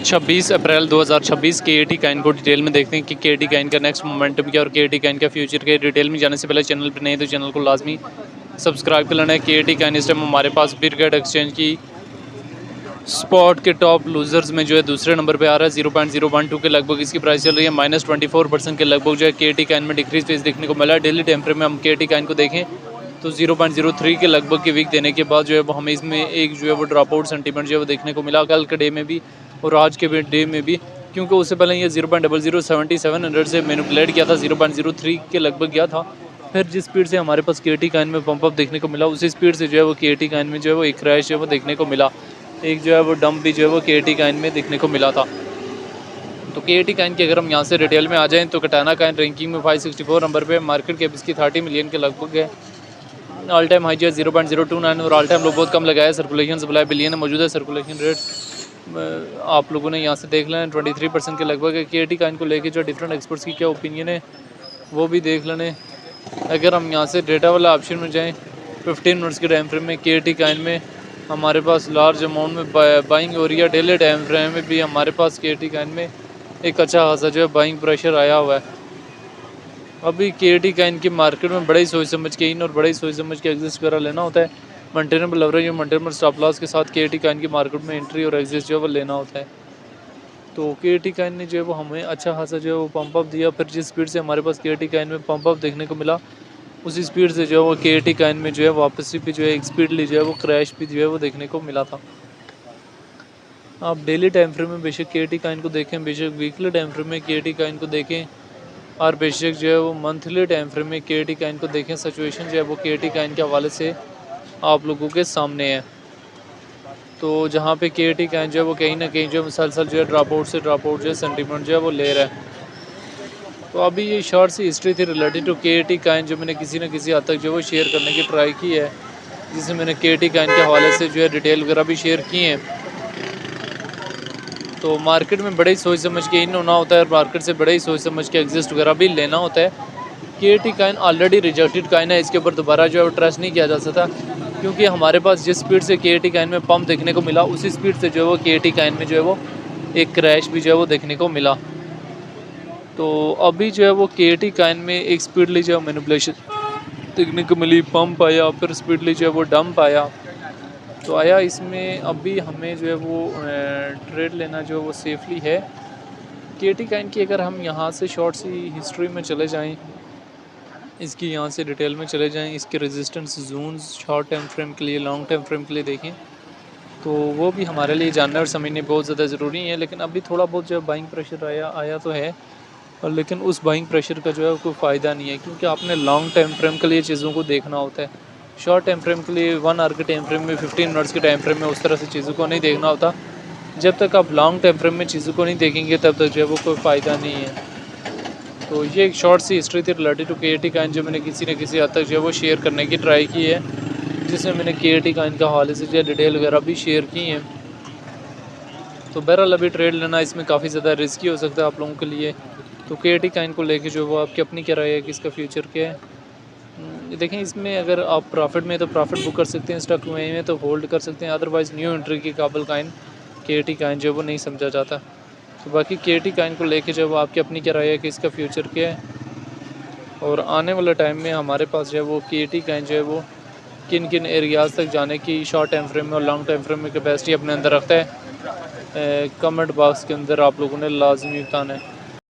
26 अप्रैल 2026 के काइन को डिटेल में देखते हैं कि के काइन का नेक्स्ट मोमेंटम क्या और के काइन का फ्यूचर के डिटेल में जाने से पहले चैनल पर नहीं तो चैनल को लाजमी सब्सक्राइब कर लेना है। के काइन इस टाइम हमारे पास बिरगेट एक्सचेंज की स्पॉट के टॉप लूजर्स में जो है दूसरे नंबर पे आ रहा है। 0.012 के लगभग इसकी प्राइस चल रही है। -24% के लगभग जो है के काइन में डिक्रीज फेस देखने को मिला है। डेली टाइम फ्रेम में हम के काइन को देखें तो 0.03 के लगभग के वीक देने के बाद जो है वो हमें इसमें एक जो है वो ड्रॉप आउट सेंटीमेंट जो है वो देखने को मिला कल के डे में भी और आज के डे में भी, क्योंकि उससे पहले ये 0.007700 से मैनिपुलेट किया था, 0.03 के लगभग गया था। फिर जिस स्पीड से हमारे पास के काइन में पंप अप देखने को मिला उसी स्पीड से जो है वो के काइन में जो है वो एक क्रैश जो है वो देखने को मिला, एक जो है वो डंप भी जो है वो के काइन में देखने को मिला था। तो के काइन की अगर हम यहाँ से डिटेल में आ जाएँ तो कटाना काइन रैंकिंग में 564 नंबर पे, मार्केट कैप इसकी 30 मिलियन के लगभग है। ऑल टाइम हाई जो है 0.029 और ऑल टाइम लो बहुत कम लगाया है। सर्कुलेशन सप्लाई बिलियन है, मौजूदा सर्कुलेशन रेट आप लोगों ने यहाँ से देख लें 23% के लगभग है। के काइन को लेके जो डिफरेंट एक्सपर्ट्स की क्या ओपिनियन है वो भी देख लें। अगर हम यहाँ से डेटा वाला ऑप्शन में जाएँ 15 मिनट्स के टाइम फ्रेम में के काइन में हमारे पास लार्ज अमाउंट में बाइंग हो रही है। डेली टाइम फ्रेम में भी हमारे पास के काइन में एक अच्छा खासा जो है बाइंग प्रेशर आया हुआ है। अभी के काइन की मार्केट में बड़े ही सोच समझ के इन और बड़े ही सोच समझ के एग्जिस्ट वगैरह लेना होता है। मेंटेनेबल लेवरेज और मेंटेनेबल स्टॉप लॉस के साथ के काइन की मार्केट में एंट्री और एग्जिस्ट जो है वो लेना होता है। तो के काइन ने जो है वो हमें अच्छा खासा जो है वो पंप अप दिया। फिर जिस स्पीड से हमारे पास के काइन में पंप अप देखने को मिला उसी स्पीड से जो है वो के काइन में जो है वापसी भी जो है एक स्पीडली जो है वो क्रैश भी जो है वो देखने को मिला था। आप डेली टाइम फ्रेम में बेशक के काइन को देखें, बेशक वीकली टाइम फ्रेम में के काइन को देखें और बेशक जो है वो मंथली टाइम फ्रेम में के काइन को देखें, सिचुएशन जो है वो के काइन के हवाले से आप लोगों के सामने है। तो जहाँ पे के काइन जो है वो कहीं ना कहीं जो मुसलसल जो है ड्रॉप आउट जो है सेंटीमेंट जो है वो ले रहा है। तो अभी ये शॉर्ट सी हिस्ट्री थी रिलेटेड टू के काइन जो मैंने किसी न किसी हद तक जो है वो शेयर करने की ट्राई की है, जिससे मैंने के काइन के हवाले से जो है डिटेल वगैरह भी शेयर की हैं। तो मार्केट में बड़े ही सोच समझ के इन होना होता है और मार्केट से बड़े ही सोच समझ के एग्जिस्ट वगैरह भी लेना होता है। के काइन ऑलरेडी रिजेक्टेड काइन है, इसके ऊपर दोबारा जो है ट्रस्ट नहीं किया जा सकता, क्योंकि हमारे पास जिस स्पीड से के काइन में पंप देखने को मिला उसी स्पीड से जो है वो के काइन में जो है वो एक क्रैश भी जो है वो देखने को मिला। तो अभी जो है वो के काइन में एक स्पीडली जो है मैनिपुलेशन देखने को मिली, पंप आया फिर स्पीडली जो है वो डंप आया। तो आया इसमें अभी हमें जो है वो ट्रेड लेना जो है वो सेफली है। के काइन की अगर हम यहाँ से शॉर्ट सी हिस्ट्री में चले जाएं, इसकी यहाँ से डिटेल में चले जाएं, इसके resistance zones short time frame के लिए लॉन्ग टाइम फ्रेम के लिए देखें तो वो भी हमारे लिए जानना और समझने बहुत ज़्यादा ज़रूरी है। लेकिन अभी थोड़ा बहुत जो है बाइंग प्रेशर आया तो है, और लेकिन उस बाइंग प्रेशर का जो है कोई फ़ायदा नहीं है, क्योंकि आपने लॉन्ग टाइम फ्रेम के लिए चीज़ों को देखना होता है। शॉर्ट टाइम फ्रेम के लिए 1 आवर के टाइम फ्रेम में 15 मिनट्स के टाइम फ्रेम में उस तरह से चीज़ों को नहीं देखना होता। जब तक आप लॉन्ग टाइम फ्रेम में चीज़ों को नहीं देखेंगे तब तक जो है वो कोई फ़ायदा नहीं है। तो ये एक शॉर्ट सी हिस्ट्री थी रिलेटेड टू के काइन जो मैंने किसी न किसी हद तक जो है वो शेयर करने की ट्राई की है, जिसमें मैंने के काइन का हवाले से जो है डिटेल वगैरह भी शेयर की हैं। तो बहरहाल अभी ट्रेड लेना इसमें काफ़ी ज़्यादा रिस्की हो सकता है आप लोगों के लिए। तो के काइन को लेके जो वो आपकी अपनी क्या राय है कि इसका फ्यूचर क्या है। देखें इसमें अगर आप प्रॉफिट में तो प्रॉफिट बुक कर सकते हैं, स्टॉक में तो होल्ड कर सकते हैं, अदरवाइज़ न्यू एंट्री के काबिल काइन के काइन जो वो नहीं समझा जाता। तो बाकी के काइन को लेके जो वो आपकी अपनी क्या राय है कि इसका फ्यूचर क्या है, और आने वाले टाइम में हमारे पास जो है वो के काइन जो है वो किन किन एरियाज़ तक जाने की शॉर्ट टाइम फ्रेम में और लॉन्ग टाइम फ्रेम में कैपेसिटी अपने अंदर रखता है, कमेंट बॉक्स के अंदर आप लोगों ने लाजमी बताना है।